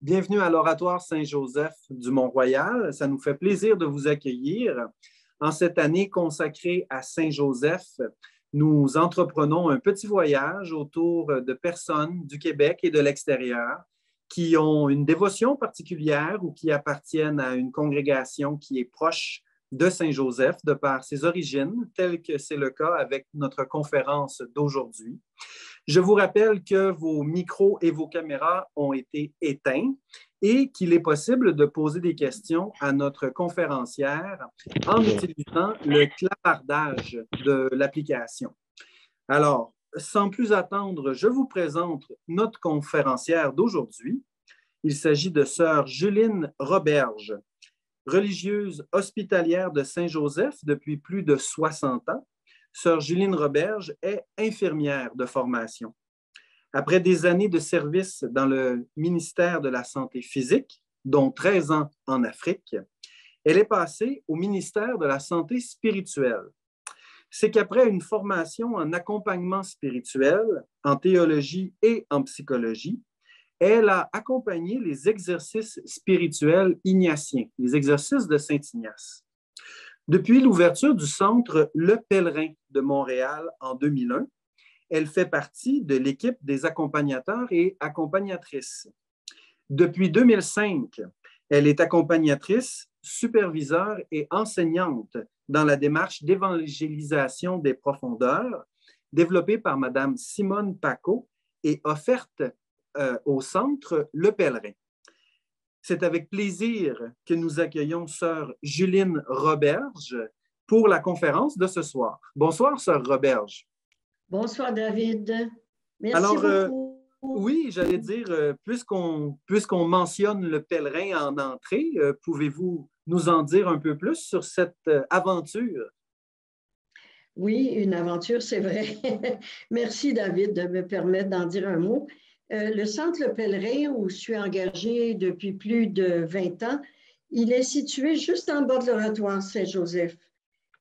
Bienvenue à l'Oratoire Saint-Joseph du Mont-Royal. Ça nous fait plaisir de vous accueillir. En cette année consacrée à Saint-Joseph, nous entreprenons un petit voyage autour de personnes du Québec et de l'extérieur qui ont une dévotion particulière ou qui appartiennent à une congrégation qui est proche de Saint-Joseph de par ses origines, tel que c'est le cas avec notre conférence d'aujourd'hui. Je vous rappelle que vos micros et vos caméras ont été éteints et qu'il est possible de poser des questions à notre conférencière en utilisant le clavardage de l'application. Alors, sans plus attendre, je vous présente notre conférencière d'aujourd'hui. Il s'agit de sœur Juline Roberge, religieuse hospitalière de Saint-Joseph depuis plus de 60 ans. Sœur Juline Roberge est infirmière de formation. Après des années de service dans le ministère de la Santé physique, dont 13 ans en Afrique, elle est passée au ministère de la Santé spirituelle. C'est qu'après une formation en accompagnement spirituel, en théologie et en psychologie, elle a accompagné les exercices spirituels ignatiens, les exercices de Saint-Ignace. Depuis l'ouverture du centre Le Pèlerin de Montréal en 2001, elle fait partie de l'équipe des accompagnateurs et accompagnatrices. Depuis 2005, elle est accompagnatrice, superviseure et enseignante dans la démarche d'évangélisation des profondeurs développée par Mme Simone Paco et offerte au centre Le Pèlerin. C'est avec plaisir que nous accueillons sœur Juline Roberge pour la conférence de ce soir. Bonsoir, sœur Roberge. Bonsoir, David. Merci beaucoup. Oui, j'allais dire, puisqu'on mentionne le pèlerin en entrée, pouvez-vous nous en dire un peu plus sur cette aventure? Oui, une aventure, c'est vrai. Merci, David, de me permettre d'en dire un mot. Le Centre Le Pèlerin, où je suis engagée depuis plus de 20 ans, il est situé juste en bas de l'Oratoire Saint-Joseph.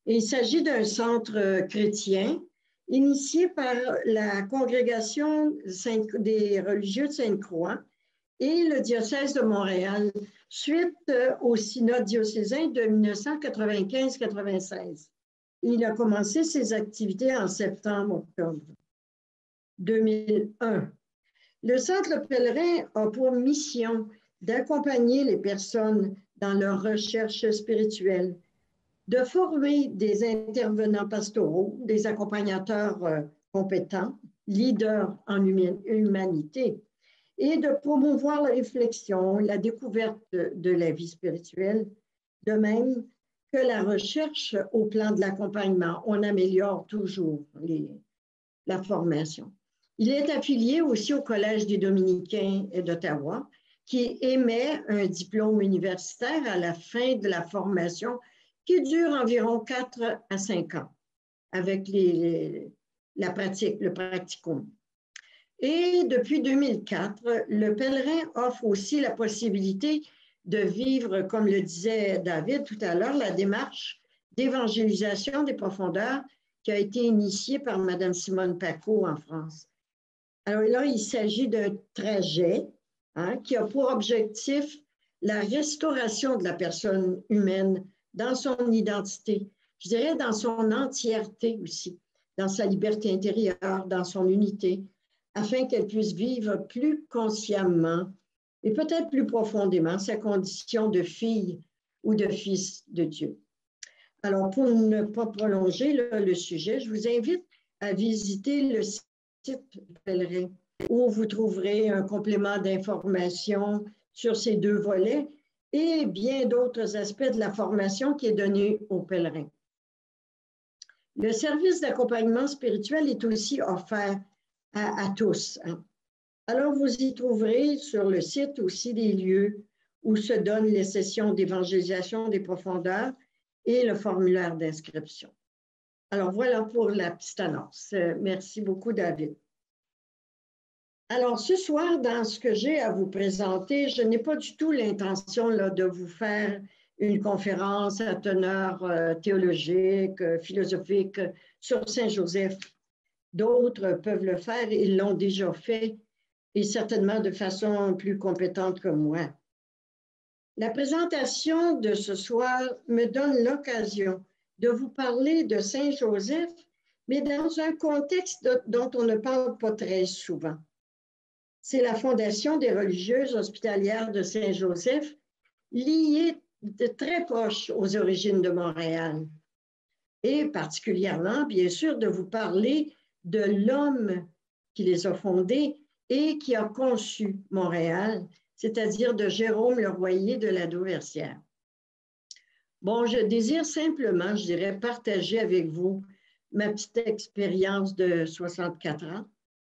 Il s'agit d'un centre chrétien initié par la congrégation des religieux de Sainte-Croix et le diocèse de Montréal, suite au synode diocésain de 1995-96. Il a commencé ses activités en septembre-octobre 2001. Le Centre Le Pèlerin a pour mission d'accompagner les personnes dans leur recherche spirituelle, de former des intervenants pastoraux, des accompagnateurs compétents, leaders en humanité, et de promouvoir la réflexion, la découverte de la vie spirituelle, de même que la recherche au plan de l'accompagnement. On améliore toujours la formation. Il est affilié aussi au Collège des Dominicains d'Ottawa, qui émet un diplôme universitaire à la fin de la formation qui dure environ 4 à 5 ans avec la pratique, le practicum. Et depuis 2004, le pèlerin offre aussi la possibilité de vivre, comme le disait David tout à l'heure, la démarche d'évangélisation des profondeurs qui a été initiée par Mme Simone Paco en France. Alors là, il s'agit d'un trajet qui a pour objectif la restauration de la personne humaine dans son identité, je dirais dans son entièreté aussi, dans sa liberté intérieure, dans son unité, afin qu'elle puisse vivre plus consciemment et peut-être plus profondément sa condition de fille ou de fils de Dieu. Alors, pour ne pas prolonger le sujet, je vous invite à visiter le site Pèlerin, où vous trouverez un complément d'information sur ces 2 volets et bien d'autres aspects de la formation qui est donnée aux pèlerins. Le service d'accompagnement spirituel est aussi offert à tous. Alors, vous y trouverez sur le site aussi des lieux où se donnent les sessions d'évangélisation des profondeurs et le formulaire d'inscription. Alors, voilà pour la petite annonce. Merci beaucoup, David. Alors, ce soir, dans ce que j'ai à vous présenter, je n'ai pas du tout l'intention de vous faire une conférence à teneur théologique, philosophique sur Saint-Joseph. D'autres peuvent le faire, ils l'ont déjà fait. et certainement de façon plus compétente que moi. La présentation de ce soir me donne l'occasion de vous parler de Saint Joseph, mais dans un contexte dont on ne parle pas très souvent. C'est la Fondation des religieuses hospitalières de Saint Joseph, liée de très proche aux origines de Montréal. Et particulièrement, bien sûr, de vous parler de l'homme qui les a fondées et qui a conçu Montréal, c'est-à-dire de Jérôme Le Royer de la Dauversière. Bon, je désire simplement, je dirais, partager avec vous ma petite expérience de 64 ans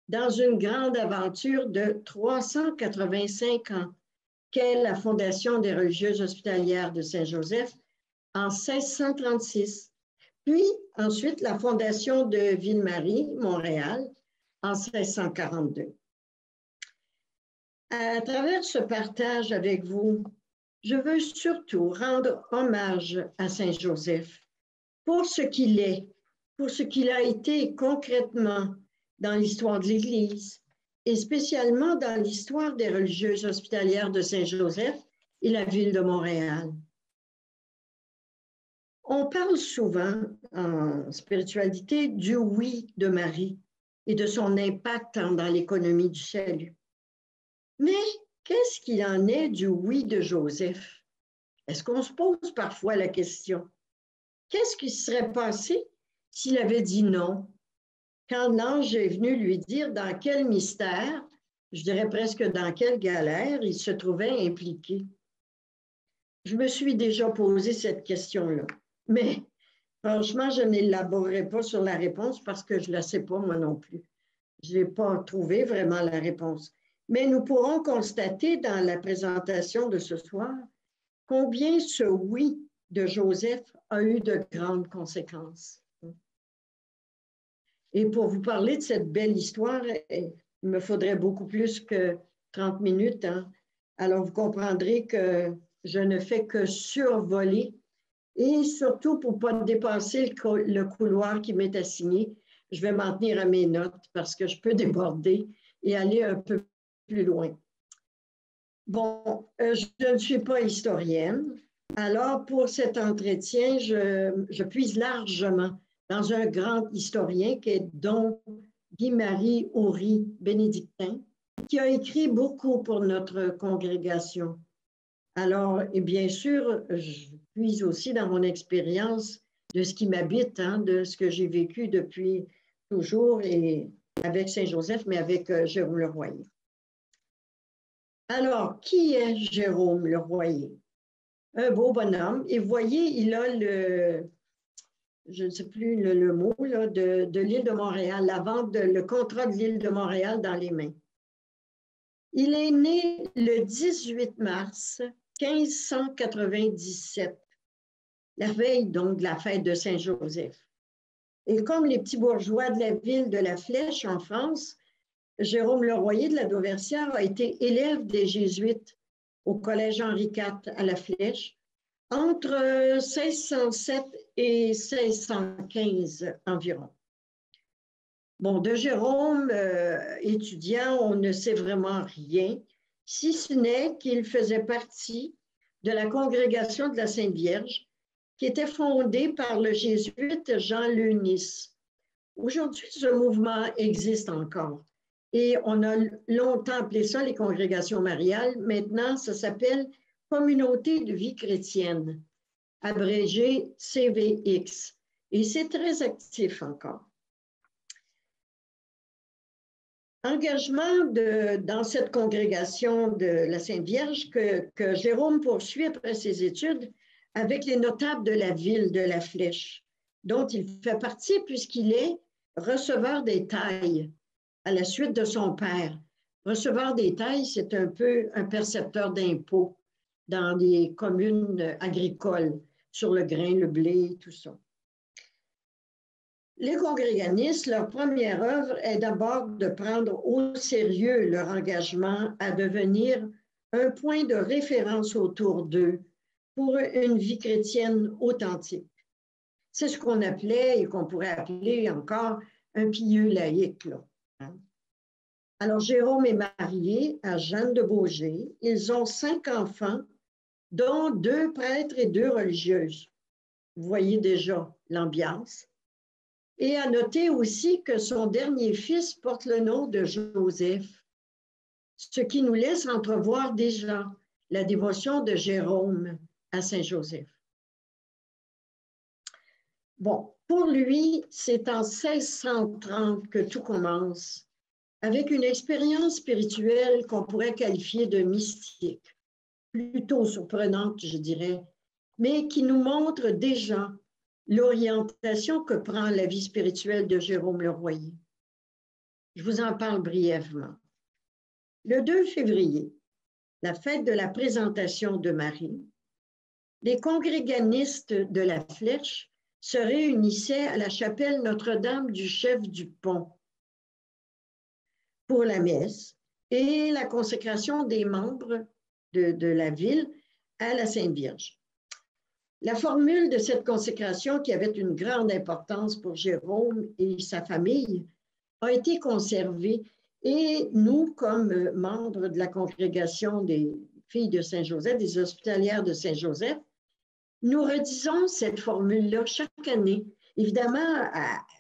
dans une grande aventure de 385 ans qu'est la Fondation des religieuses hospitalières de Saint-Joseph en 1636, puis ensuite la Fondation de Ville-Marie, Montréal, en 1642. À travers ce partage avec vous, je veux surtout rendre hommage à Saint-Joseph pour ce qu'il est, pour ce qu'il a été concrètement dans l'histoire de l'Église et spécialement dans l'histoire des religieuses hospitalières de Saint-Joseph et la ville de Montréal. On parle souvent en spiritualité du oui de Marie et de son impact dans l'économie du salut. Mais qu'est-ce qu'il en est du oui de Joseph? Est-ce qu'on se pose parfois la question? Qu'est-ce qui serait passé s'il avait dit non? Quand l'ange est venu lui dire dans quel mystère, je dirais presque dans quelle galère, il se trouvait impliqué. Je me suis déjà posé cette question-là, mais franchement, je n'élaborerai pas sur la réponse parce que je ne la sais pas moi non plus. Je n'ai pas trouvé vraiment la réponse. Mais nous pourrons constater dans la présentation de ce soir combien ce oui de Joseph a eu de grandes conséquences. Et pour vous parler de cette belle histoire, il me faudrait beaucoup plus que 30 minutes. Hein? Alors, vous comprendrez que je ne fais que survoler et surtout pour ne pas dépasser le couloir qui m'est assigné, je vais m'en tenir à mes notes parce que je peux déborder et aller un peu plus loin. Bon, je ne suis pas historienne. Alors, pour cet entretien, je puise largement dans un grand historien qui est Don Guy-Marie Houry Bénédictin, qui a écrit beaucoup pour notre congrégation. Alors, et bien sûr, je puise aussi dans mon expérience de ce qui m'habite, hein, de ce que j'ai vécu depuis toujours et avec Saint-Joseph, mais avec Jérôme Le Royer. Alors, qui est Jérôme Le Royer? Un beau bonhomme. Et voyez, il a je ne sais plus le mot, là, de l'île de Montréal, la vente, le contrat de l'île de Montréal dans les mains. Il est né le 18 mars 1597, la veille donc de la fête de Saint-Joseph. Et comme les petits bourgeois de la ville de La Flèche en France, Jérôme Le Royer de la Dauversière a été élève des Jésuites au Collège Henri IV à La Flèche entre 1607 et 1615 environ. Bon, de Jérôme, étudiant, on ne sait vraiment rien, si ce n'est qu'il faisait partie de la congrégation de la Sainte Vierge, qui était fondée par le jésuite Jean Leunis. Aujourd'hui, ce mouvement existe encore. Et on a longtemps appelé ça les congrégations mariales. Maintenant, ça s'appelle Communauté de vie chrétienne, abrégé CVX. Et c'est très actif encore. Engagement dans cette congrégation de la Sainte Vierge que Jérôme poursuit après ses études avec les notables de la ville de La Flèche, dont il fait partie puisqu'il est receveur des tailles à la suite de son père. Receveur des tailles, c'est un peu un percepteur d'impôts dans les communes agricoles sur le grain, le blé, tout ça. Les congréganistes, leur première œuvre est d'abord de prendre au sérieux leur engagement à devenir un point de référence autour d'eux pour une vie chrétienne authentique. C'est ce qu'on appelait et qu'on pourrait appeler encore un pieux laïque. Là, hein? Alors, Jérôme est marié à Jeanne de Beaugé. Ils ont 5 enfants, dont 2 prêtres et 2 religieuses. Vous voyez déjà l'ambiance. Et à noter aussi que son dernier fils porte le nom de Joseph, ce qui nous laisse entrevoir déjà la dévotion de Jérôme à Saint-Joseph. Bon, pour lui, c'est en 1630 que tout commence, avec une expérience spirituelle qu'on pourrait qualifier de mystique, plutôt surprenante, je dirais, mais qui nous montre déjà l'orientation que prend la vie spirituelle de Jérôme Le Royer. Je vous en parle brièvement. Le 2 février, la fête de la présentation de Marie, les congréganistes de la Flèche se réunissaient à la chapelle Notre-Dame du Chef du Pont pour la messe et la consécration des membres de la ville à la Sainte Vierge. La formule de cette consécration, qui avait une grande importance pour Jérôme et sa famille, a été conservée et nous, comme membres de la congrégation des filles de Saint-Joseph, des hospitalières de Saint-Joseph, nous redisons cette formule-là chaque année, évidemment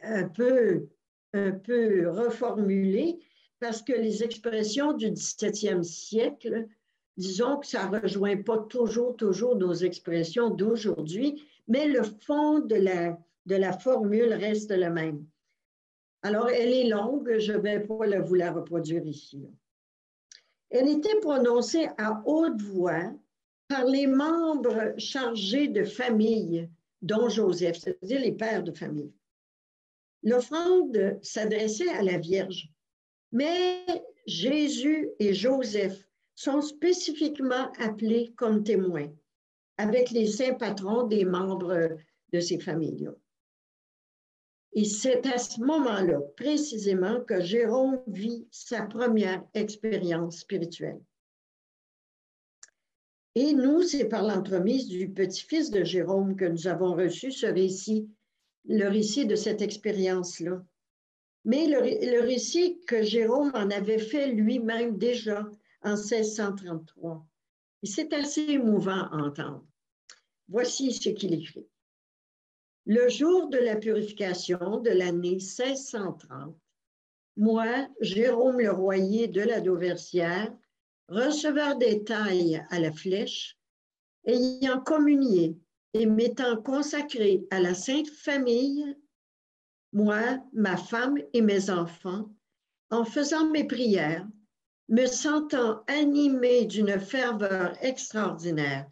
un peu reformulée, parce que les expressions du 17e siècle, disons que ça ne rejoint pas toujours nos expressions d'aujourd'hui, mais le fond de la formule reste le même. Alors, elle est longue, je ne vais pas vous la reproduire ici. Elle était prononcée à haute voix par les membres chargés de famille, dont Joseph, c'est-à-dire les pères de famille. L'offrande s'adressait à la Vierge, mais Jésus et Joseph sont spécifiquement appelés comme témoins, avec les saints patrons des membres de ces familles-là. Et c'est à ce moment-là, précisément, que Jérôme vit sa première expérience spirituelle. Et nous, c'est par l'entremise du petit-fils de Jérôme que nous avons reçu ce récit, le récit de cette expérience-là. Mais le récit que Jérôme en avait fait lui-même déjà en 1633. Et c'est assez émouvant à entendre. Voici ce qu'il écrit. Le jour de la purification de l'année 1630, moi, Jérôme Le Royer de la Dauversière, receveur des tailles à la Flèche, ayant communié et m'étant consacré à la Sainte Famille, moi, ma femme et mes enfants, en faisant mes prières, me sentant animé d'une ferveur extraordinaire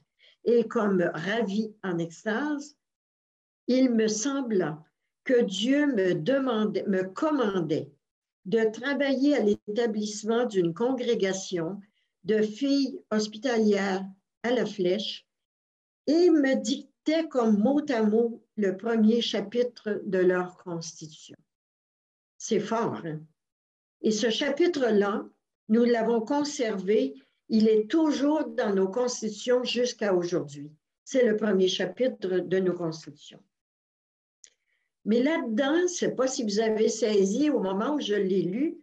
et comme ravi en extase, il me sembla que Dieu me commandait de travailler à l'établissement d'une congrégation de filles hospitalières à la Flèche et me dictait comme mot à mot le premier chapitre de leur constitution. C'est fort, hein? Et ce chapitre-là, nous l'avons conservé, il est toujours dans nos constitutions jusqu'à aujourd'hui. C'est le premier chapitre de nos constitutions. Mais là-dedans, je ne sais pas si vous avez saisi au moment où je l'ai lu,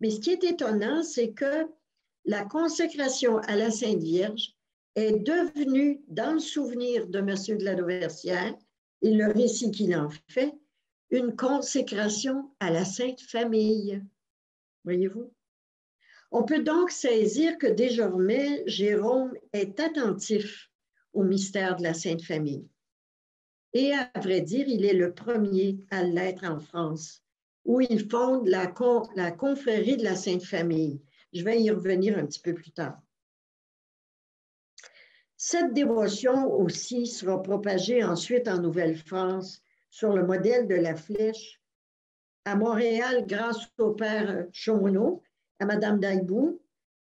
mais ce qui est étonnant, c'est que la consécration à la Sainte Vierge est devenue, dans le souvenir de M. de la Dauversière et le récit qu'il en fait, une consécration à la Sainte Famille. Voyez-vous? On peut donc saisir que désormais, Jérôme est attentif au mystère de la Sainte Famille. Et à vrai dire, il est le premier à l'être en France, où il fonde la confrérie de la Sainte Famille. Je vais y revenir un petit peu plus tard. Cette dévotion aussi sera propagée ensuite en Nouvelle-France sur le modèle de la Flèche, à Montréal grâce au père Chaumonot, à Madame Daibou,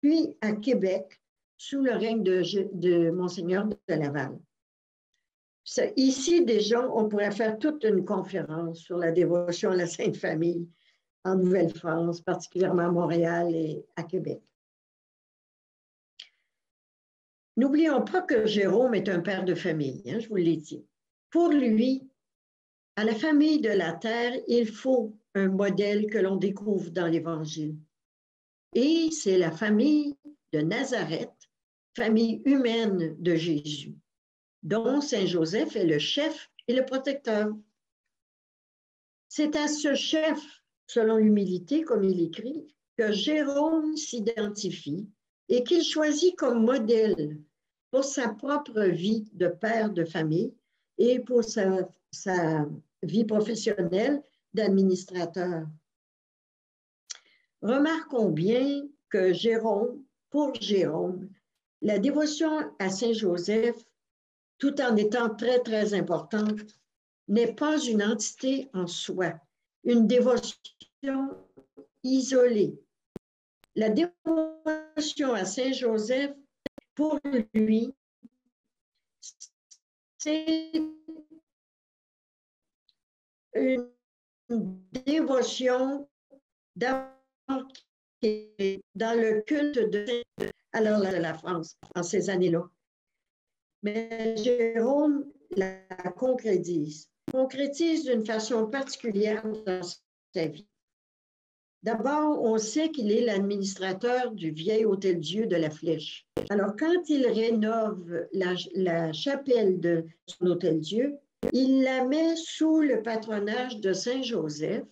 puis à Québec sous le règne de Monseigneur de Laval. Ici, déjà, on pourrait faire toute une conférence sur la dévotion à la Sainte Famille en Nouvelle-France, particulièrement à Montréal et à Québec. N'oublions pas que Jérôme est un père de famille, hein, je vous l'ai dit. Pour lui, à la famille de la terre, il faut un modèle que l'on découvre dans l'Évangile. Et c'est la famille de Nazareth, famille humaine de Jésus, dont Saint Joseph est le chef et le protecteur. C'est à ce chef, selon l'humilité, comme il écrit, que Jérôme s'identifie et qu'il choisit comme modèle pour sa propre vie de père de famille et pour sa vie professionnelle d'administrateur. Remarquons bien que pour Jérôme, la dévotion à Saint Joseph, tout en étant très, très importante, n'est pas une entité en soi, une dévotion isolée. La dévotion à Saint Joseph, pour lui, c'est une dévotion dans le culte de la France en ces années-là. Mais Jérôme la concrétise d'une façon particulière dans sa vie. D'abord, on sait qu'il est l'administrateur du vieil hôtel-Dieu de la Flèche. Alors, quand il rénove la chapelle de son hôtel-Dieu, il la met sous le patronage de Saint Joseph,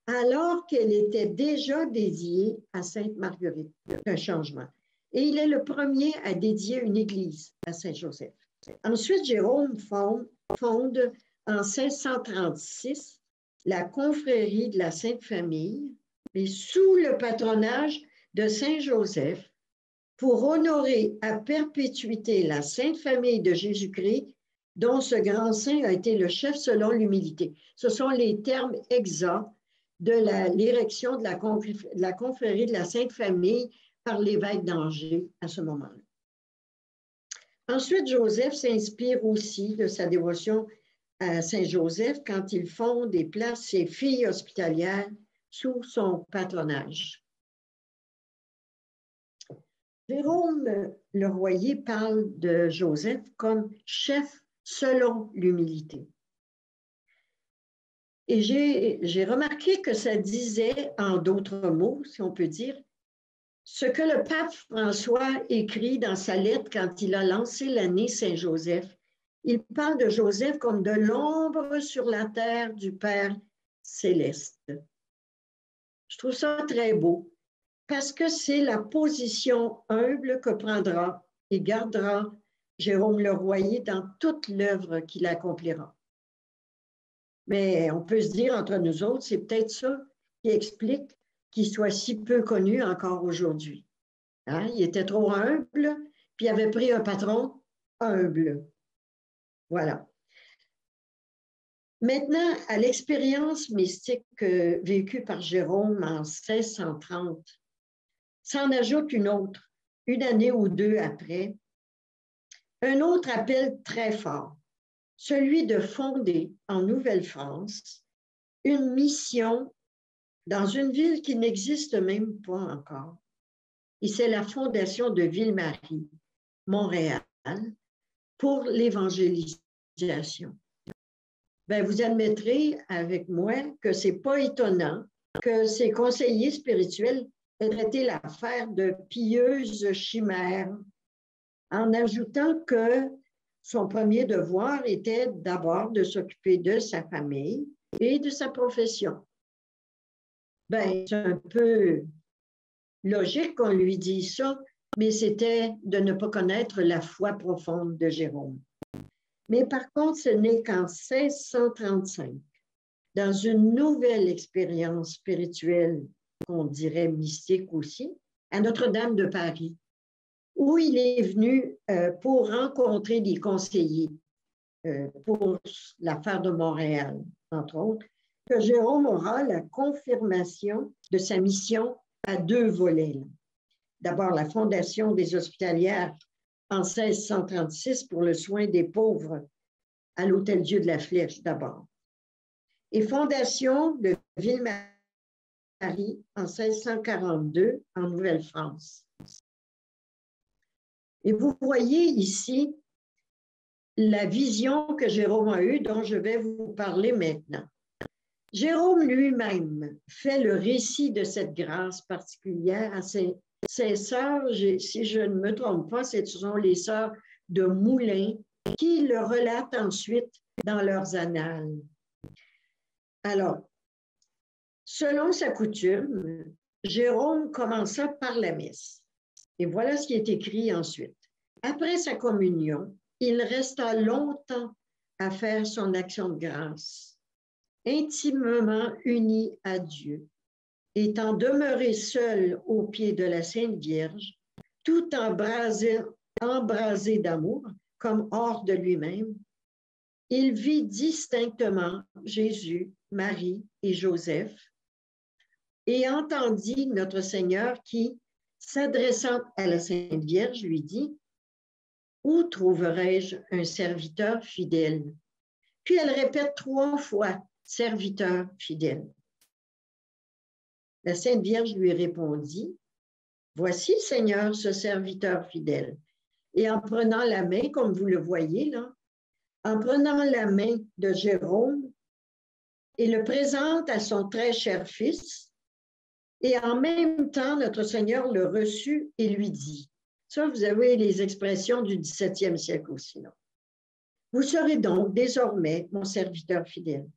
alors qu'elle était déjà dédiée à Sainte Marguerite. Un changement. Et il est le premier à dédier une église à Saint Joseph. Ensuite, Jérôme fonde en 1636 la confrérie de la Sainte Famille, mais sous le patronage de Saint Joseph, pour honorer à perpétuité la Sainte Famille de Jésus-Christ, dont ce grand saint a été le chef selon l'humilité. Ce sont les termes exacts de l'érection de la confrérie de la Sainte Famille par l'évêque d'Angers à ce moment-là. Ensuite, Joseph s'inspire aussi de sa dévotion à Saint Joseph quand il fonde et place ses filles hospitalières sous son patronage. Jérôme Leroyer parle de Joseph comme chef selon l'humilité. Et j'ai remarqué que ça disait, en d'autres mots, si on peut dire, ce que le pape François écrit dans sa lettre quand il a lancé l'année Saint-Joseph. Il parle de Joseph comme de l'ombre sur la terre du Père céleste. Je trouve ça très beau parce que c'est la position humble que prendra et gardera Jérôme Leroyer dans toute l'œuvre qu'il accomplira. Mais on peut se dire entre nous autres, c'est peut-être ça qui explique qu'il soit si peu connu encore aujourd'hui. Hein? Il était trop humble, puis il avait pris un patron humble. Voilà. Maintenant, à l'expérience mystique vécue par Jérôme en 1630, s'en ajoute une autre, une année ou deux après, un autre appel très fort, celui de fonder en Nouvelle-France une mission dans une ville qui n'existe même pas encore. Et c'est la fondation de Ville-Marie, Montréal, pour l'évangélisation. Ben, vous admettrez avec moi que ce n'est pas étonnant que ces conseillers spirituels aient traité l'affaire de pieuse chimère, en ajoutant que son premier devoir était d'abord de s'occuper de sa famille et de sa profession. Ben, c'est un peu logique qu'on lui dise ça, mais c'était de ne pas connaître la foi profonde de Jérôme. Mais par contre, ce n'est qu'en 1635, dans une nouvelle expérience spirituelle, qu'on dirait mystique aussi, à Notre-Dame de Paris, où il est venu pour rencontrer des conseillers pour l'affaire de Montréal, entre autres, que Jérôme aura la confirmation de sa mission à deux volets. D'abord, la fondation des Hospitalières en 1636 pour le soin des pauvres à l'Hôtel-Dieu de la Flèche d'abord. Et fondation de Ville-Marie en 1642 en Nouvelle-France. Et vous voyez ici la vision que Jérôme a eue, dont je vais vous parler maintenant. Jérôme lui-même fait le récit de cette grâce particulière à ses sœurs, si je ne me trompe pas, ce sont les sœurs de Moulins qui le relatent ensuite dans leurs annales. Alors, selon sa coutume, Jérôme commença par la messe. Et voilà ce qui est écrit ensuite. Après sa communion, il resta longtemps à faire son action de grâce, intimement uni à Dieu, étant demeuré seul au pied de la Sainte Vierge, tout embrasé d'amour, comme hors de lui-même. Il vit distinctement Jésus, Marie et Joseph et entendit notre Seigneur qui, s'adressant à la Sainte Vierge, lui dit: « Où trouverai-je un serviteur fidèle? » Puis elle répète 3 fois: « Serviteur fidèle. » La Sainte Vierge lui répondit: « Voici, Seigneur, ce serviteur fidèle. » Et en prenant la main, comme vous le voyez là, en prenant la main de Jérôme, il le présente à son très cher fils, et en même temps, notre Seigneur le reçut et lui dit, ça, vous avez les expressions du 17e siècle aussi, là. Vous serez donc désormais mon serviteur fidèle.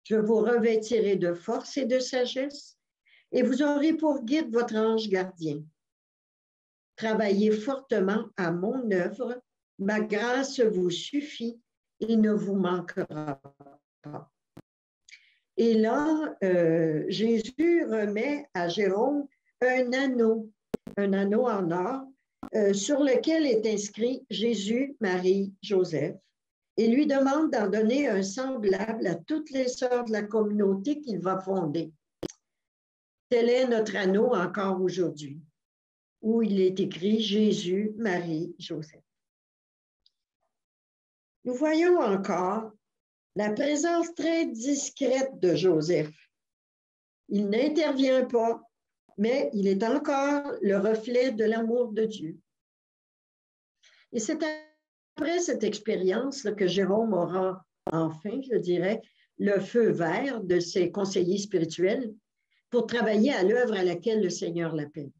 Je vous revêtirai de force et de sagesse, et vous aurez pour guide votre ange gardien. Travaillez fortement à mon œuvre, ma grâce vous suffit et ne vous manquera pas. Et là, Jésus remet à Jérôme un anneau en or, sur lequel est inscrit Jésus, Marie, Joseph, et lui demande d'en donner un semblable à toutes les sœurs de la communauté qu'il va fonder. Tel est notre anneau encore aujourd'hui, où il est écrit Jésus, Marie, Joseph. Nous voyons encore la présence très discrète de Joseph. Il n'intervient pas, mais il est encore le reflet de l'amour de Dieu. Et c'est après cette expérience que Jérôme aura enfin, je dirais, le feu vert de ses conseillers spirituels pour travailler à l'œuvre à laquelle le Seigneur l'appelle.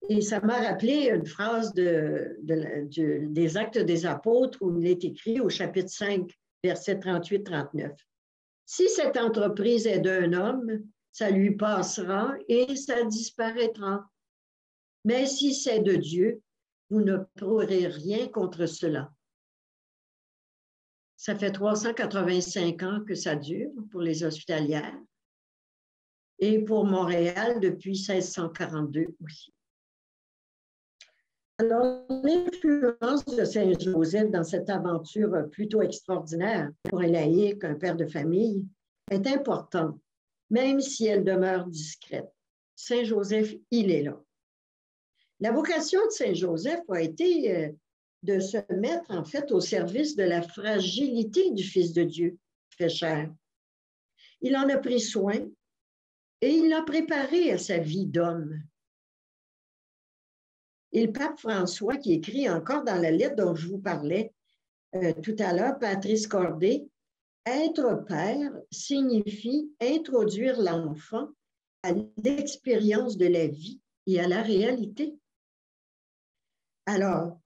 Et ça m'a rappelé une phrase des Actes des Apôtres où il est écrit au chapitre 5, versets 38-39. « Si cette entreprise est d'un homme, ça lui passera et ça disparaîtra. Mais si c'est de Dieu, vous ne pourrez rien contre cela. » Ça fait 385 ans que ça dure pour les hospitalières et pour Montréal depuis 1642 aussi. Alors, l'influence de Saint Joseph dans cette aventure plutôt extraordinaire pour un laïc, un père de famille, est importante, même si elle demeure discrète. Saint Joseph, il est là. La vocation de Saint Joseph a été de se mettre en fait au service de la fragilité du Fils de Dieu, fait chair. Il en a pris soin et il l'a préparé à sa vie d'homme. Et le pape François, qui écrit encore dans la lettre dont je vous parlais tout à l'heure, Patrice Cordé, être père signifie introduire l'enfant à l'expérience de la vie et à la réalité. Alors,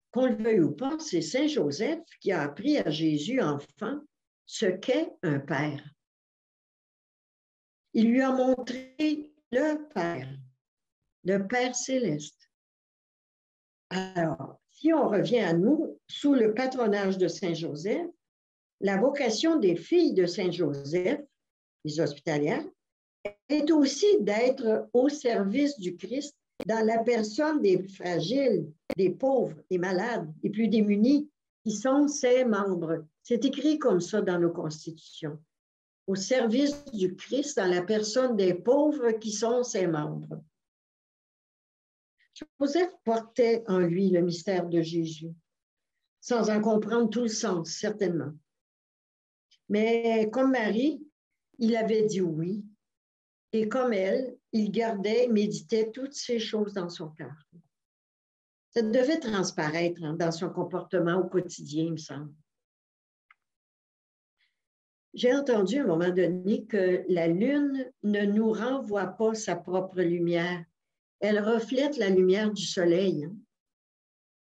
qu'on le veuille ou pas, c'est Saint Joseph qui a appris à Jésus enfant ce qu'est un père. Il lui a montré le Père céleste. Alors, si on revient à nous, sous le patronage de Saint Joseph, la vocation des filles de Saint Joseph, les hospitalières, est aussi d'être au service du Christ dans la personne des fragiles, des pauvres, des malades, des plus démunis, qui sont ses membres. C'est écrit comme ça dans nos constitutions. Au service du Christ dans la personne des pauvres qui sont ses membres. Joseph portait en lui le mystère de Jésus, sans en comprendre tout le sens, certainement. Mais comme Marie, il avait dit oui, et comme elle, il gardait, méditait toutes ces choses dans son cœur. Ça devait transparaître dans son comportement au quotidien, il me semble. J'ai entendu à un moment donné que la Lune ne nous renvoie pas sa propre lumière. Elle reflète la lumière du soleil.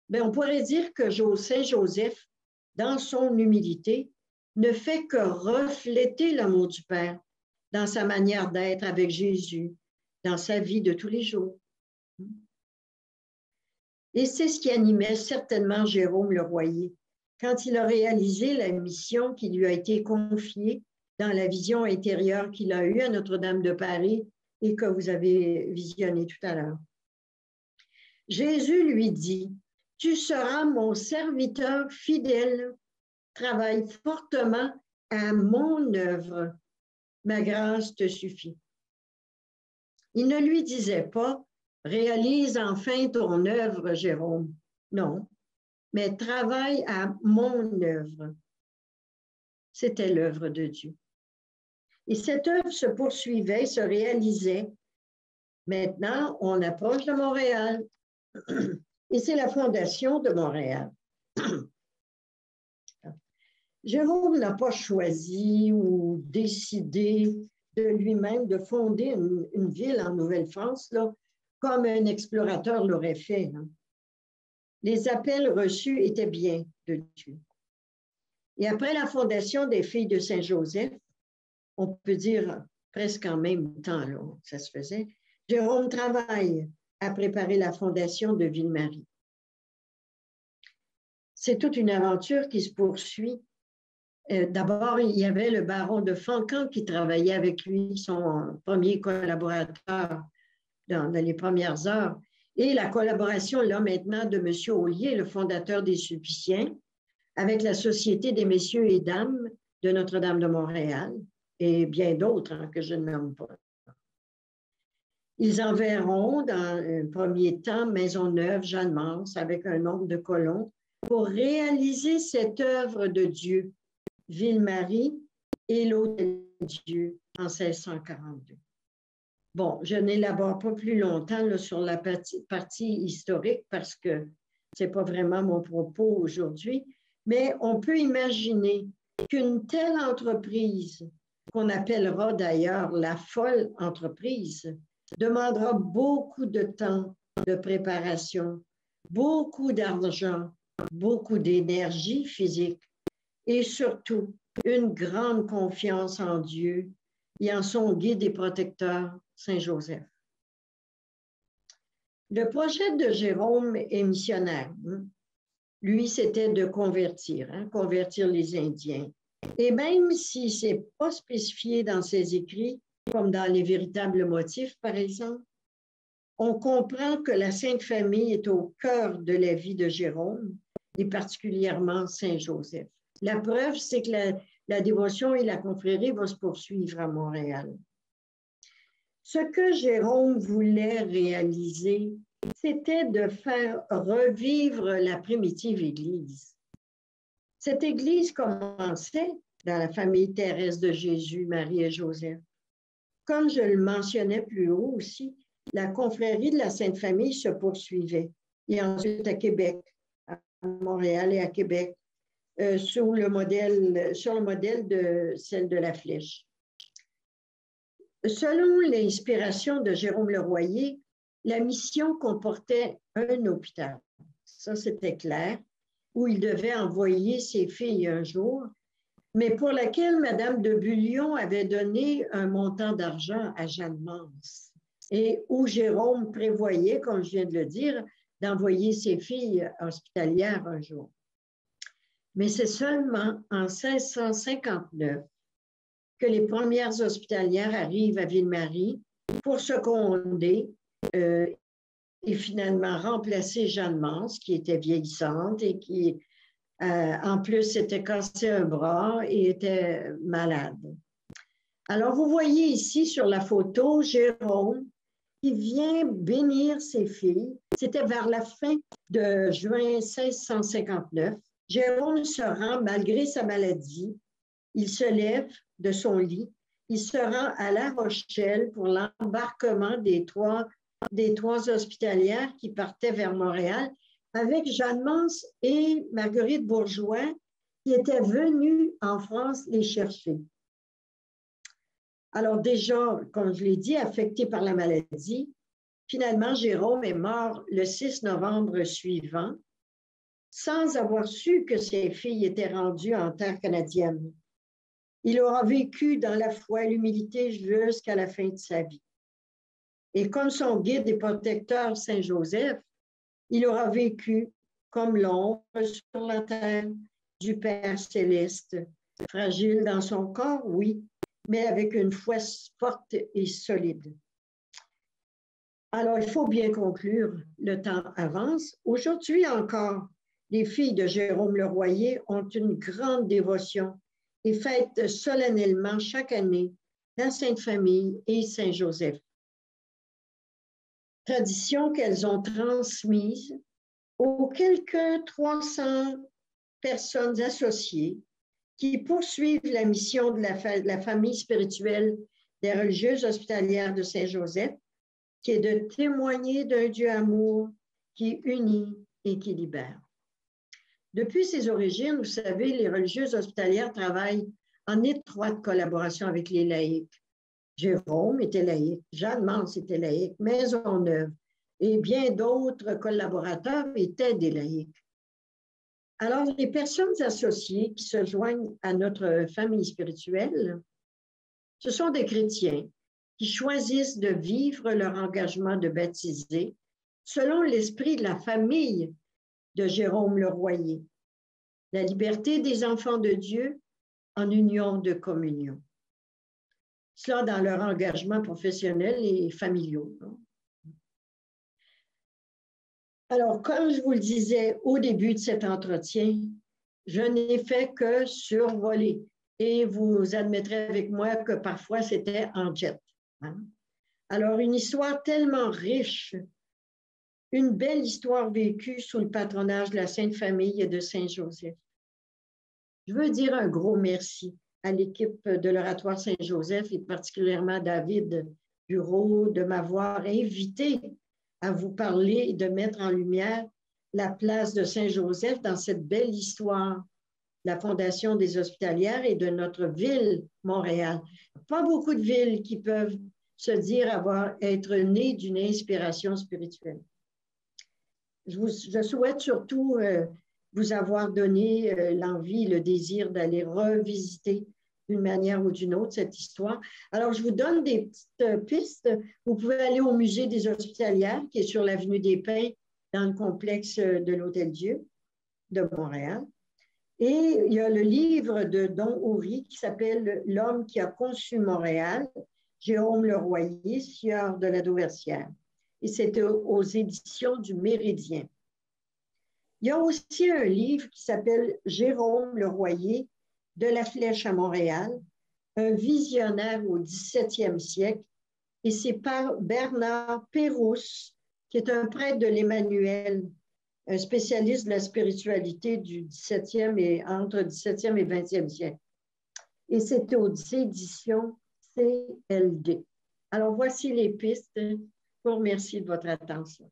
Bien, on pourrait dire que Saint Joseph, dans son humilité, ne fait que refléter l'amour du Père dans sa manière d'être avec Jésus, dans sa vie de tous les jours. Et c'est ce qui animait certainement Jérôme Le Royer quand il a réalisé la mission qui lui a été confiée dans la vision intérieure qu'il a eue à Notre-Dame de Paris et que vous avez visionné tout à l'heure. Jésus lui dit, « Tu seras mon serviteur fidèle, travaille fortement à mon œuvre, ma grâce te suffit. » Il ne lui disait pas, « Réalise enfin ton œuvre, Jérôme. » Non, mais travaille à mon œuvre. C'était l'œuvre de Dieu. Et cette œuvre se poursuivait, se réalisait. Maintenant, on approche de Montréal. Et c'est la fondation de Montréal. Jérôme n'a pas choisi ou décidé de lui-même de fonder une ville en Nouvelle-France, là, comme un explorateur l'aurait fait. Là. Les appels reçus étaient bien de Dieu. Et après la fondation des Filles de Saint-Joseph, on peut dire presque en même temps, là, ça se faisait, Jérôme travaille à préparer la fondation de Ville-Marie. C'est toute une aventure qui se poursuit. D'abord, il y avait le baron de Fancan qui travaillait avec lui, son premier collaborateur dans les premières heures. Et la collaboration, là, maintenant, de M. Ollier, le fondateur des Sulpiciens, avec la Société des messieurs et dames de Notre-Dame de Montréal et bien d'autres hein, que je ne nomme pas. Ils enverront dans un premier temps Maisonneuve, Jeanne-Mance, avec un nombre de colons, pour réaliser cette œuvre de Dieu, Ville-Marie et l'Hôtel de Dieu en 1642. Bon, je n'élabore pas plus longtemps là, sur la partie historique parce que ce n'est pas vraiment mon propos aujourd'hui, mais on peut imaginer qu'une telle entreprise, qu'on appellera d'ailleurs la folle entreprise, demandera beaucoup de temps de préparation, beaucoup d'argent, beaucoup d'énergie physique et surtout une grande confiance en Dieu et en son guide et protecteur, Saint Joseph. Le projet de Jérôme est missionnaire. Lui, c'était de convertir les Indiens. Et même si ce n'est pas spécifié dans ses écrits, comme dans les véritables motifs, par exemple, on comprend que la Sainte Famille est au cœur de la vie de Jérôme, et particulièrement Saint Joseph. La preuve, c'est que la dévotion et la confrérie vont se poursuivre à Montréal. Ce que Jérôme voulait réaliser, c'était de faire revivre la primitive Église. Cette Église commençait dans la famille terrestre de Jésus, Marie et Joseph. Comme je le mentionnais plus haut aussi, la confrérie de la Sainte Famille se poursuivait. Et ensuite à Québec, à Montréal et à Québec, sur le modèle de celle de la Flèche. Selon l'inspiration de Jérôme Le Royer, la mission comportait un hôpital. Ça, c'était clair, où il devait envoyer ses filles un jour, mais pour laquelle Madame de Bullion avait donné un montant d'argent à Jeanne-Mance et où Jérôme prévoyait, comme je viens de le dire, d'envoyer ses filles hospitalières un jour. Mais c'est seulement en 1659 que les premières hospitalières arrivent à Ville-Marie pour seconder et finalement remplacer Jeanne-Mance, qui était vieillissante et qui, en plus, s'était cassé un bras et était malade. Alors, vous voyez ici sur la photo Jérôme qui vient bénir ses filles. C'était vers la fin de juin 1659. Jérôme se rend, malgré sa maladie, il se lève de son lit, il se rend à La Rochelle pour l'embarquement des trois hospitalières qui partaient vers Montréal avec Jeanne-Mance et Marguerite Bourgeois qui étaient venues en France les chercher. Alors déjà, comme je l'ai dit, affecté par la maladie, finalement, Jérôme est mort le 6 novembre suivant, sans avoir su que ses filles étaient rendues en terre canadienne. Il aura vécu dans la foi et l'humilité jusqu'à la fin de sa vie. Et comme son guide et protecteur, Saint Joseph, il aura vécu comme l'ombre sur la terre du Père céleste, fragile dans son corps, oui, mais avec une foi forte et solide. Alors, il faut bien conclure, le temps avance. Aujourd'hui encore, les filles de Jérôme Le Royer ont une grande dévotion et fêtent solennellement chaque année la Sainte Famille et Saint Joseph. Tradition qu'elles ont transmise aux quelques 300 personnes associées qui poursuivent la mission de la famille spirituelle des religieuses hospitalières de Saint-Joseph, qui est de témoigner d'un Dieu amour qui unit et qui libère. Depuis ses origines, vous savez, les religieuses hospitalières travaillent en étroite collaboration avec les laïcs. Jérôme était laïque, Jeanne Mance était laïque, Maisonneuve et bien d'autres collaborateurs étaient des laïcs. Alors, les personnes associées qui se joignent à notre famille spirituelle, ce sont des chrétiens qui choisissent de vivre leur engagement de baptiser selon l'esprit de la famille de Jérôme Le Royer, la liberté des enfants de Dieu en union de communion. Cela dans leur engagement professionnel et familiaux. Alors, comme je vous le disais au début de cet entretien, je n'ai fait que survoler et vous admettrez avec moi que parfois c'était en jet. Alors, une histoire tellement riche, une belle histoire vécue sous le patronage de la Sainte Famille et de Saint-Joseph. Je veux dire un gros merci à l'équipe de l'Oratoire Saint-Joseph et particulièrement à David Bureau de m'avoir invité à vous parler et de mettre en lumière la place de Saint-Joseph dans cette belle histoire de la Fondation des Hospitalières et de notre ville, Montréal. Pas beaucoup de villes qui peuvent se dire être nées d'une inspiration spirituelle. Je souhaite surtout vous avoir donné l'envie, le désir d'aller revisiter d'une manière ou d'une autre cette histoire. Alors, je vous donne des petites pistes. Vous pouvez aller au Musée des Hospitalières, qui est sur l'avenue des Pins, dans le complexe de l'Hôtel-Dieu de Montréal. Et il y a le livre de Don Houry qui s'appelle « L'homme qui a conçu Montréal », Jérôme Le Royer, sieur de la Dauversière. Et c'est aux éditions du Méridien. Il y a aussi un livre qui s'appelle « Jérôme Le Royer, de la Flèche à Montréal, un visionnaire au 17e siècle », et c'est par Bernard Pérouse, qui est un prêtre de l'Emmanuel, un spécialiste de la spiritualité du 17e et entre 17e et 20e siècle. Et c'est aux éditions CLD. Alors, voici les pistes. Je vous remercie de votre attention.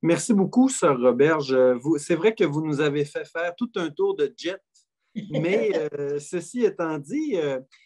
Merci beaucoup, Sœur Roberge. C'est vrai que vous nous avez fait faire tout un tour de jet, mais ceci étant dit,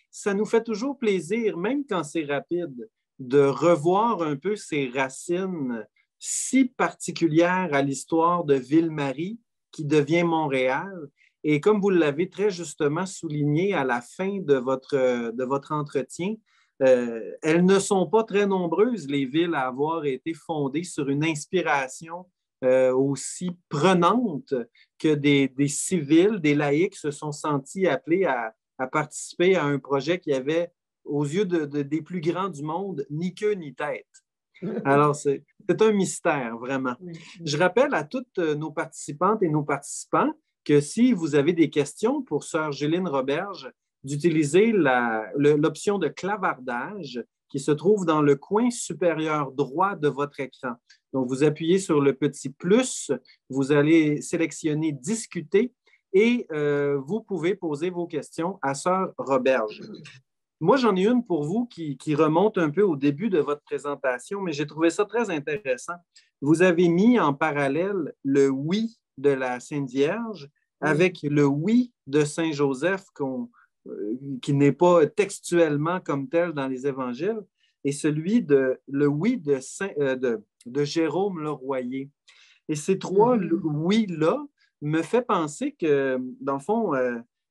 ça nous fait toujours plaisir, même quand c'est rapide, de revoir un peu ces racines si particulières à l'histoire de Ville-Marie qui devient Montréal. Et comme vous l'avez très justement souligné à la fin de votre entretien, elles ne sont pas très nombreuses, les villes, à avoir été fondées sur une inspiration aussi prenante que des civils, des laïcs se sont sentis appelés à participer à un projet qui avait, aux yeux des plus grands du monde, ni queue ni tête. Alors, c'est un mystère, vraiment. Je rappelle à toutes nos participantes et nos participants que si vous avez des questions pour Sœur Géline Roberge, d'utiliser l'option de clavardage qui se trouve dans le coin supérieur droit de votre écran. Donc, vous appuyez sur le petit plus, vous allez sélectionner « Discuter » et vous pouvez poser vos questions à Sœur Roberge. Moi, j'en ai une pour vous qui remonte un peu au début de votre présentation, mais j'ai trouvé ça très intéressant. Vous avez mis en parallèle le « oui » de la Sainte Vierge avec le « oui » de Saint Joseph qui n'est pas textuellement comme tel dans les évangiles, est celui de le oui de Jérôme Leroyer. Et ces trois oui-là me fait penser que, dans le fond,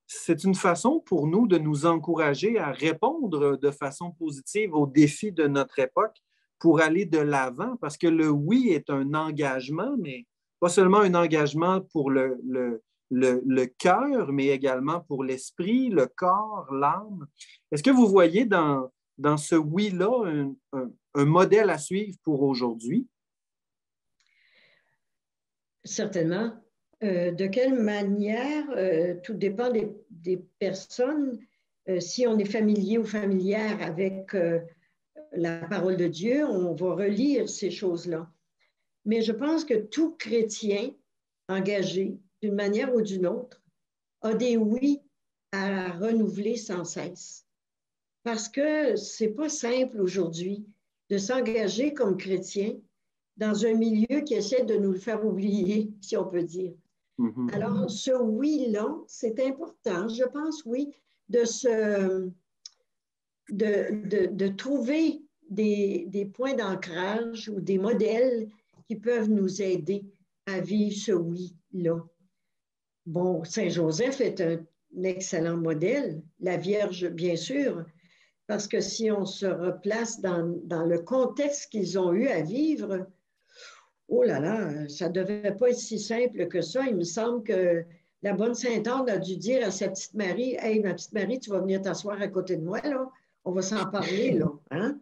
c'est une façon pour nous de nous encourager à répondre de façon positive aux défis de notre époque pour aller de l'avant, parce que le oui est un engagement, mais pas seulement un engagement pour le cœur, mais également pour l'esprit, le corps, l'âme. Est-ce que vous voyez dans ce oui-là un modèle à suivre pour aujourd'hui? Certainement. De quelle manière, tout dépend des personnes. Si on est familier ou familière avec la parole de Dieu, on va relire ces choses-là. Mais je pense que tout chrétien engagé d'une manière ou d'une autre a des oui à renouveler sans cesse. Parce que ce n'est pas simple aujourd'hui de s'engager comme chrétien dans un milieu qui essaie de nous le faire oublier, si on peut dire. Mm-hmm. Alors, ce oui-là, c'est important, je pense, oui, de trouver des points d'ancrage ou des modèles qui peuvent nous aider à vivre ce oui-là. Bon, Saint-Joseph est un excellent modèle, la Vierge, bien sûr, parce que si on se replace dans le contexte qu'ils ont eu à vivre, oh là là, ça ne devait pas être si simple que ça. Il me semble que la bonne Sainte-Anne a dû dire à sa petite Marie, « Hey, ma petite Marie, tu vas venir t'asseoir à côté de moi, là. On va s'en parler, là. Hein?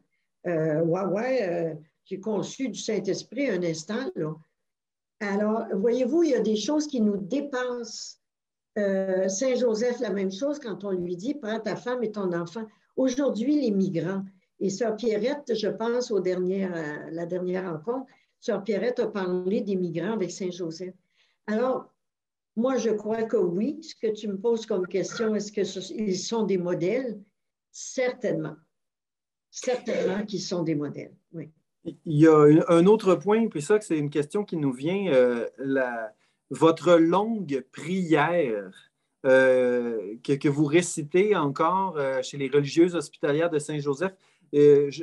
J'ai conçu du Saint-Esprit un instant, là. » Alors, voyez-vous, il y a des choses qui nous dépassent. Saint-Joseph, la même chose quand on lui dit, « Prends ta femme et ton enfant. » Aujourd'hui, les migrants. Et sœur Pierrette, je pense la dernière rencontre, sœur Pierrette a parlé des migrants avec Saint-Joseph. Alors, moi, je crois que oui. Ce que tu me poses comme question, est-ce qu'ils sont des modèles? Certainement. Certainement qu'ils sont des modèles, oui. Il y a un autre point, puis ça, c'est une question qui nous vient, votre longue prière que vous récitez encore chez les religieuses hospitalières de Saint-Joseph.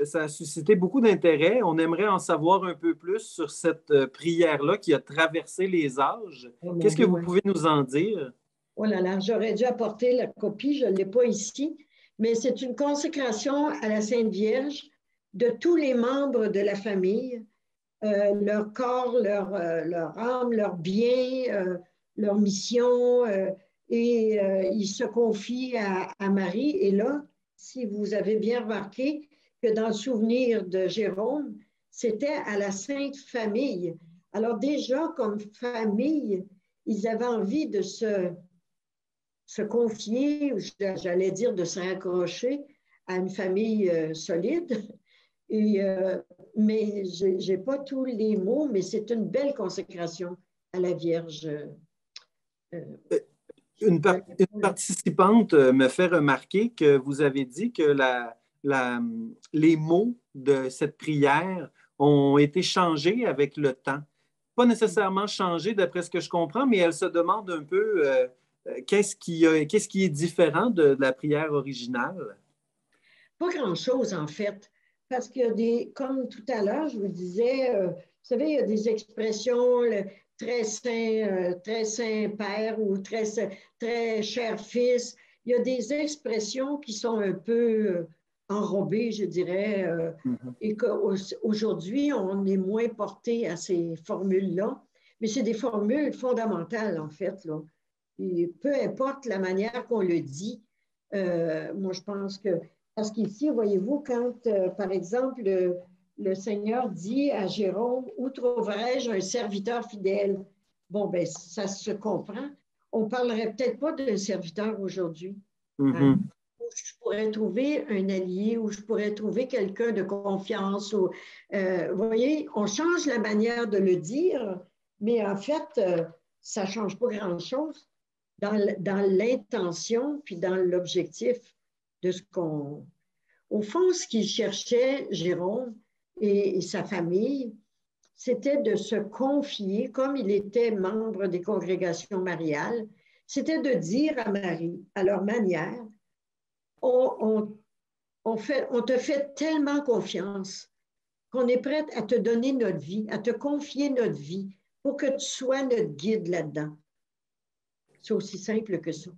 Ça a suscité beaucoup d'intérêt. On aimerait en savoir un peu plus sur cette prière-là qui a traversé les âges. Qu'est-ce que vous pouvez nous en dire? Oh là là, j'aurais dû apporter la copie, je ne l'ai pas ici, mais c'est une consécration à la Sainte Vierge de tous les membres de la famille, leur corps, leur âme, leur bien, leur mission, et ils se confient à Marie. Et là, si vous avez bien remarqué que dans le souvenir de Jérôme, c'était à la Sainte Famille. Alors déjà, comme famille, ils avaient envie de se confier, j'allais dire de se raccrocher à une famille solide. Mais je n'ai pas tous les mots, mais c'est une belle consécration à la Vierge. Une participante me fait remarquer que vous avez dit que les mots de cette prière ont été changés avec le temps. Pas nécessairement changés d'après ce que je comprends, mais elle se demande un peu qu'est-ce qui est différent de la prière originale? Pas grand-chose, en fait. Parce qu'il y a comme tout à l'heure, je vous disais, vous savez, il y a des expressions très saint père ou très cher fils. Il y a des expressions qui sont un peu enrobées, je dirais, et qu'aujourd'hui, on est moins porté à ces formules-là. Mais c'est des formules fondamentales, en fait, là. Et peu importe la manière qu'on le dit, moi, je pense que parce qu'ici, voyez-vous, quand, par exemple, le Seigneur dit à Jérôme, « Où trouverai-je un serviteur fidèle? » Bon, ben ça se comprend. On ne parlerait peut-être pas d'un serviteur aujourd'hui. Hein? Où je pourrais trouver un allié, où je pourrais trouver quelqu'un de confiance. Vous voyez, on change la manière de le dire, mais en fait, ça ne change pas grand-chose dans l'intention puis dans l'objectif de ce qu'on... Au fond, ce qu'il cherchait, Jérôme et sa famille, c'était de se confier, comme il était membre des congrégations mariales, c'était de dire à Marie, à leur manière, on te fait tellement confiance qu'on est prêt à te donner notre vie, à te confier notre vie pour que tu sois notre guide là-dedans. C'est aussi simple que ça.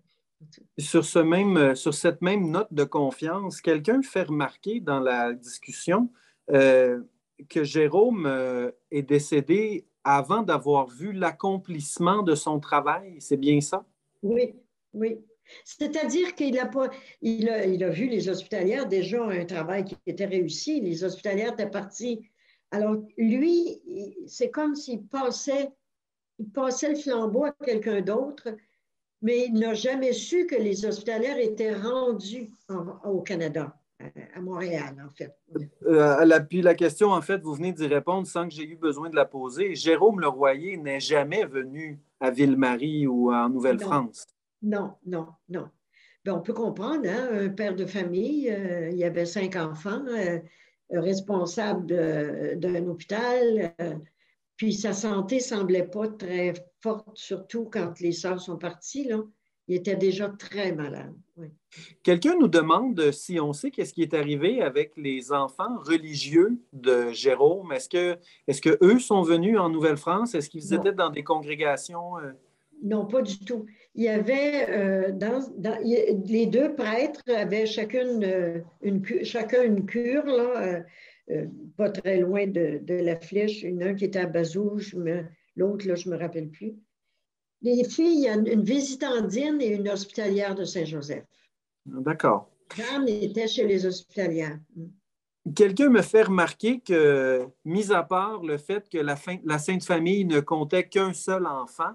Sur cette même note de confiance, quelqu'un fait remarquer dans la discussion que Jérôme est décédé avant d'avoir vu l'accomplissement de son travail. C'est bien ça? Oui, oui. C'est-à-dire qu'il a vu les hospitalières déjà un travail qui était réussi. Les hospitalières étaient parties. Alors, lui, c'est comme il passait le flambeau à quelqu'un d'autre, mais il n'a jamais su que les hospitalières étaient rendus au Canada, à Montréal, en fait. Puis la question, en fait, vous venez d'y répondre sans que j'ai eu besoin de la poser. Jérôme Leroyer n'est jamais venu à Ville-Marie ou en Non, Nouvelle-France. non, non, non. Ben, on peut comprendre, hein, un père de famille, il y avait 5 enfants, responsable d'un hôpital, puis sa santé semblait pas très forte, surtout quand les sœurs sont parties, là. Il était déjà très malade. Oui. Quelqu'un nous demande si on sait qu'est-ce qui est arrivé avec les enfants religieux de Jérôme. Est-ce que eux sont venus en Nouvelle-France? Est-ce qu'ils étaient Non, dans des congrégations? non, pas du tout. Il y avait, les deux prêtres avaient chacun une cure, là, pas très loin de la flèche. Un qui était à Bazou, l'autre, là, je ne me rappelle plus. Les filles, il y a une visitandine et une hospitalière de Saint-Joseph. D'accord. Jeanne était chez les hospitalières. Quelqu'un me fait remarquer que, mis à part le fait que la Sainte Famille ne comptait qu'un seul enfant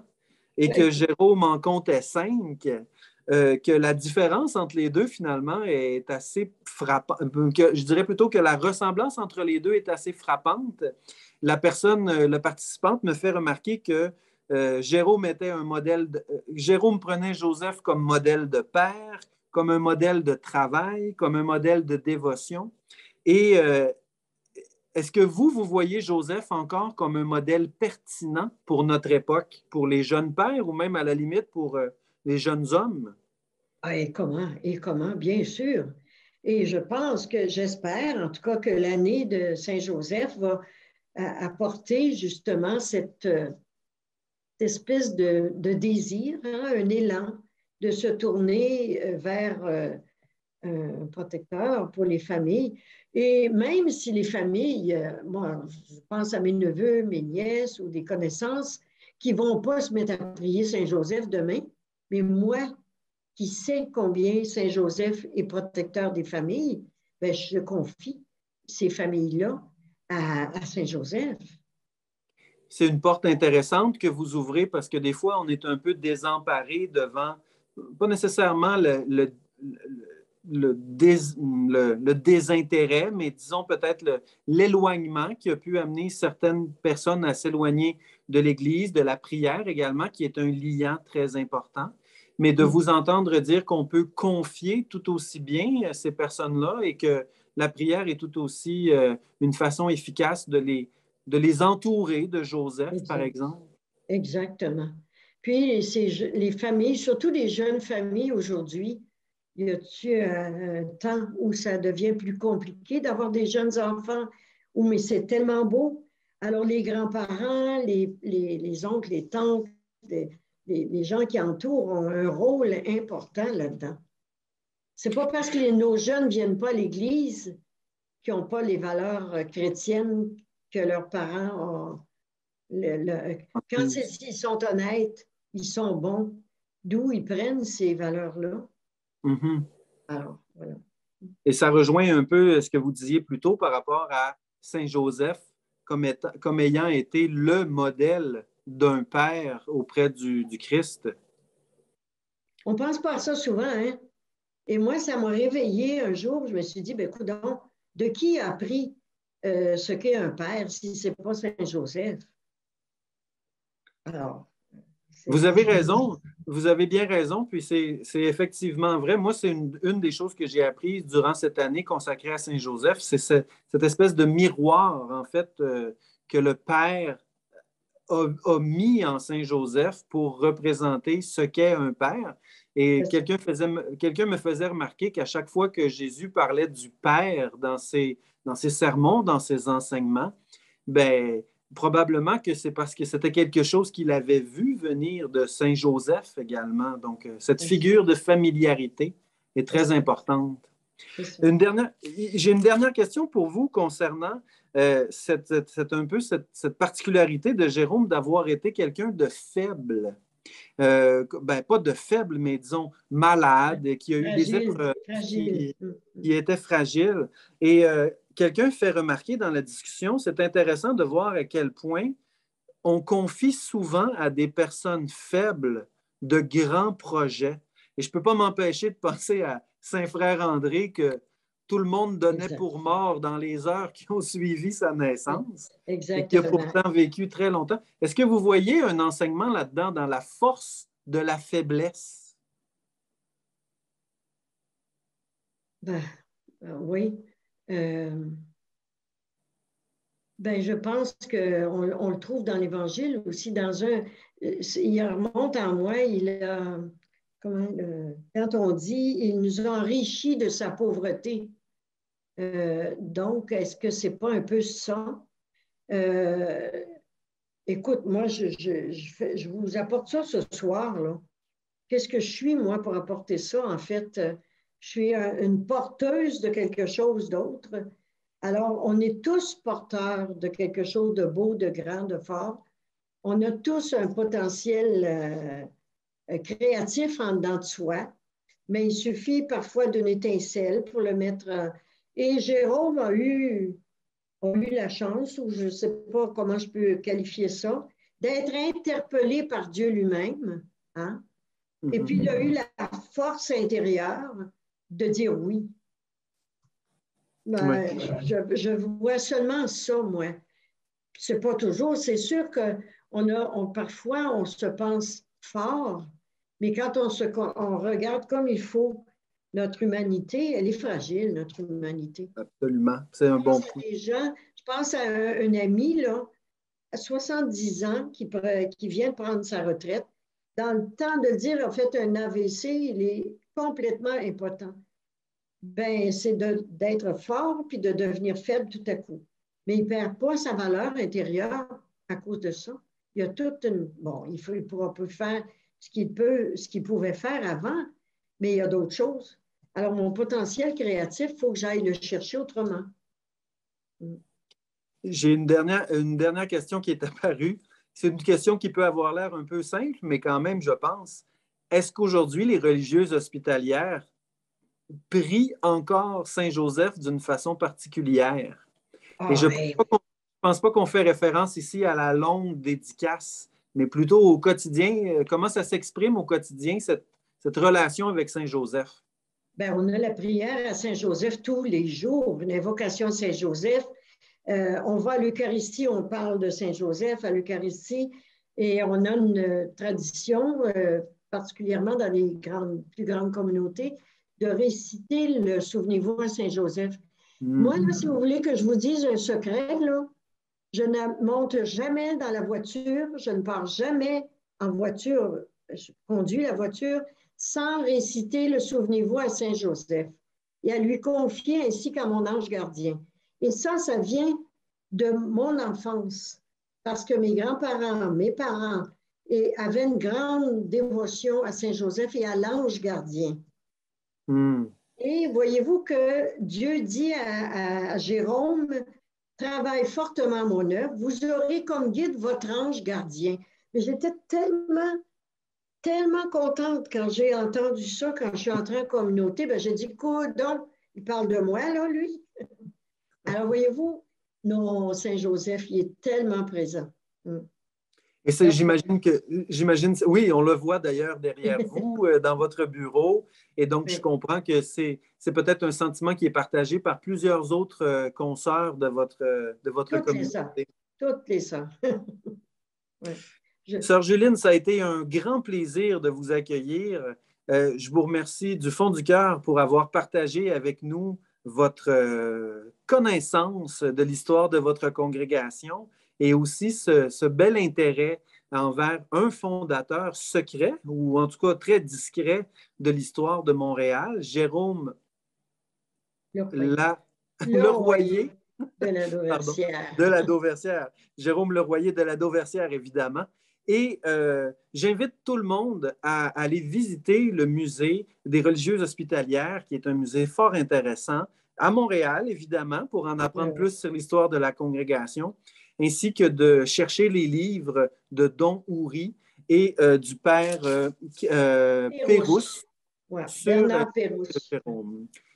et que Jérôme en comptait 5, que la différence entre les deux, finalement, est assez frappante. Je dirais plutôt que la ressemblance entre les deux est assez frappante. La participante me fait remarquer que Jérôme prenait Joseph comme modèle de père, comme un modèle de travail, comme un modèle de dévotion. Et est-ce que vous voyez Joseph encore comme un modèle pertinent pour notre époque, pour les jeunes pères ou même à la limite pour les jeunes hommes? Ah, et comment, bien sûr. Et je pense j'espère en tout cas que l'année de Saint-Joseph va apporter justement cette espèce de désir, hein, un élan de se tourner vers un protecteur pour les familles. Et même si les familles, moi, je pense à mes neveux, mes nièces ou des connaissances qui ne vont pas se mettre à prier Saint-Joseph demain, mais moi, qui sais combien Saint-Joseph est protecteur des familles, ben, je confie ces familles-là à Saint-Joseph. C'est une porte intéressante que vous ouvrez parce que des fois, on est un peu désemparé devant, pas nécessairement le désintérêt, mais disons peut-être l'éloignement qui a pu amener certaines personnes à s'éloigner de l'Église, de la prière également, qui est un liant très important. Mais de vous entendre dire qu'on peut confier tout aussi bien ces personnes-là et que la prière est tout aussi une façon efficace de les entourer de Joseph, par exemple. Exactement. Puis les familles, surtout les jeunes familles aujourd'hui, y a-t-il un temps où ça devient plus compliqué d'avoir des jeunes enfants, mais c'est tellement beau. Alors les grands-parents, les oncles, les tantes, les gens qui entourent ont un rôle important là-dedans. C'est pas parce que nos jeunes ne viennent pas à l'Église qu'ils n'ont pas les valeurs chrétiennes que leurs parents ont. Quand ils sont honnêtes, ils sont bons, d'où ils prennent ces valeurs-là. Mm-hmm. Alors, voilà. Et ça rejoint un peu ce que vous disiez plus tôt par rapport à Saint Joseph comme ayant été le modèle d'un père auprès du Christ. On ne pense pas à ça souvent, hein? Et moi, ça m'a réveillée un jour. Je me suis dit, ben, coudonc, de qui a appris ce qu'est un père si ce n'est pas Saint-Joseph? Alors, vous avez raison, vous avez bien raison, puis c'est effectivement vrai. Moi, c'est une des choses que j'ai apprises durant cette année consacrée à Saint-Joseph, c'est cette espèce de miroir, en fait, que le Père a mis en Saint-Joseph pour représenter ce qu'est un père. Et quelqu'un me faisait remarquer qu'à chaque fois que Jésus parlait du Père dans ses sermons, dans ses enseignements, ben, probablement que c'est parce que c'était quelque chose qu'il avait vu venir de Saint Joseph également. Donc, cette figure de familiarité est très importante. J'ai une dernière question pour vous concernant un peu cette particularité de Jérôme d'avoir été quelqu'un de faible. Pas de faible, mais disons malade, qui a eu des épreuves, qui était fragile. Et quelqu'un fait remarquer dans la discussion, c'est intéressant de voir à quel point on confie souvent à des personnes faibles de grands projets. Et je ne peux pas m'empêcher de penser à Saint-Frère André que tout le monde donnait pour mort dans les heures qui ont suivi sa naissance. Exactement. Et qui a pourtant vécu très longtemps. Est-ce que vous voyez un enseignement là-dedans dans la force de la faiblesse? Oui. Je pense qu'on le trouve dans l'Évangile aussi, il remonte en moi, quand on dit, il nous a enrichis de sa pauvreté. Donc, est-ce que c'est pas un peu ça? Écoute, moi, je vous apporte ça ce soir, là. Qu'est-ce que je suis, moi, pour apporter ça? En fait, je suis une porteuse de quelque chose d'autre. Alors, on est tous porteurs de quelque chose de beau, de grand, de fort. On a tous un potentiel créatif en dedans de soi, mais il suffit parfois d'une étincelle pour le mettre. Et Jérôme a eu la chance, ou je ne sais pas comment je peux qualifier ça, d'être interpellé par Dieu lui-même. Hein? Et puis, il a eu la force intérieure de dire oui. Je vois seulement ça, moi. C'est pas toujours. C'est sûr que parfois, on se pense fort, mais quand on regarde comme il faut notre humanité, elle est fragile, notre humanité. Absolument. C'est un bon point. Je pense à un ami, là, à 70 ans, qui vient de prendre sa retraite. Dans le temps de dire, il a fait un AVC, il est complètement impotent. C'est d'être fort puis de devenir faible tout à coup. Mais il ne perd pas sa valeur intérieure à cause de ça. Il y a toute une. Bon, il pourra plus faire ce qu'il pouvait faire avant, mais il y a d'autres choses. Alors, mon potentiel créatif, il faut que j'aille le chercher autrement. J'ai une dernière question qui est apparue. C'est une question qui peut avoir l'air un peu simple, mais quand même, je pense. Est-ce qu'aujourd'hui, les religieuses hospitalières prient encore Saint-Joseph d'une façon particulière? Et je ne pense pas qu'on fait référence ici à la longue dédicace, mais plutôt au quotidien. Comment ça s'exprime au quotidien, cette relation avec Saint-Joseph? On a la prière à Saint-Joseph tous les jours, une invocation à Saint-Joseph. On va à l'Eucharistie, on parle de Saint-Joseph à l'Eucharistie, et on a une tradition, particulièrement dans les plus grandes communautés, de réciter le Souvenez-vous à Saint-Joseph. Moi, là, si vous voulez que je vous dise un secret, là, je ne monte jamais dans la voiture, je ne pars jamais en voiture, je conduis la voiture sans réciter le Souvenez-vous à Saint-Joseph et à lui confier ainsi qu'à mon ange gardien. Et ça vient de mon enfance, parce que mes grands-parents, mes parents, avaient une grande dévotion à Saint-Joseph et à l'ange gardien. Et voyez-vous que Dieu dit à Jérôme, travaille fortement mon œuvre, vous aurez comme guide votre ange gardien. Mais j'étais tellement contente quand j'ai entendu ça, quand je suis entrée en communauté, j'ai dit, donc, il parle de moi, là, lui. Alors, voyez-vous, non, Saint-Joseph, il est tellement présent. Et j'imagine, oui, on le voit d'ailleurs derrière vous, dans votre bureau. Et donc, je comprends que c'est peut-être un sentiment qui est partagé par plusieurs autres consoeurs de votre communauté. Toutes les sœurs. Sœur Juline, ça a été un grand plaisir de vous accueillir. Je vous remercie du fond du cœur pour avoir partagé avec nous votre connaissance de l'histoire de votre congrégation et aussi ce bel intérêt envers un fondateur secret, ou en tout cas très discret de l'histoire de Montréal, Jérôme Leroyer de la pardon, Dauversière. de la Dauversière. Jérôme Leroyer de la Dauversière, évidemment. Et j'invite tout le monde à aller visiter le musée des religieuses hospitalières, qui est un musée fort intéressant, à Montréal, évidemment, pour en apprendre plus sur l'histoire de la congrégation, ainsi que de chercher les livres de Don Houry et du père Pérouse, Ouais, Bernard Pérouse.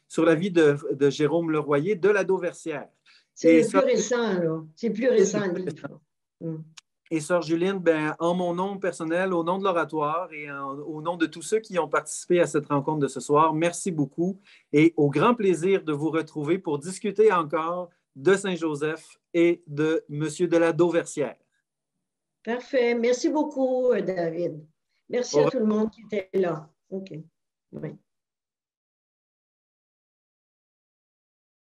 sur la vie de Jérôme Leroyer de la Dauversière. C'est le plus récent, là. C'est plus récent, le livre. Et Sœur Juline, ben, en mon nom personnel, au nom de l'Oratoire et au nom de tous ceux qui ont participé à cette rencontre de ce soir, merci beaucoup et au grand plaisir de vous retrouver pour discuter encore de Saint-Joseph et de M. de la Dauversière. Parfait. Merci beaucoup, David. Merci à tout le monde qui était là. OK. Oui.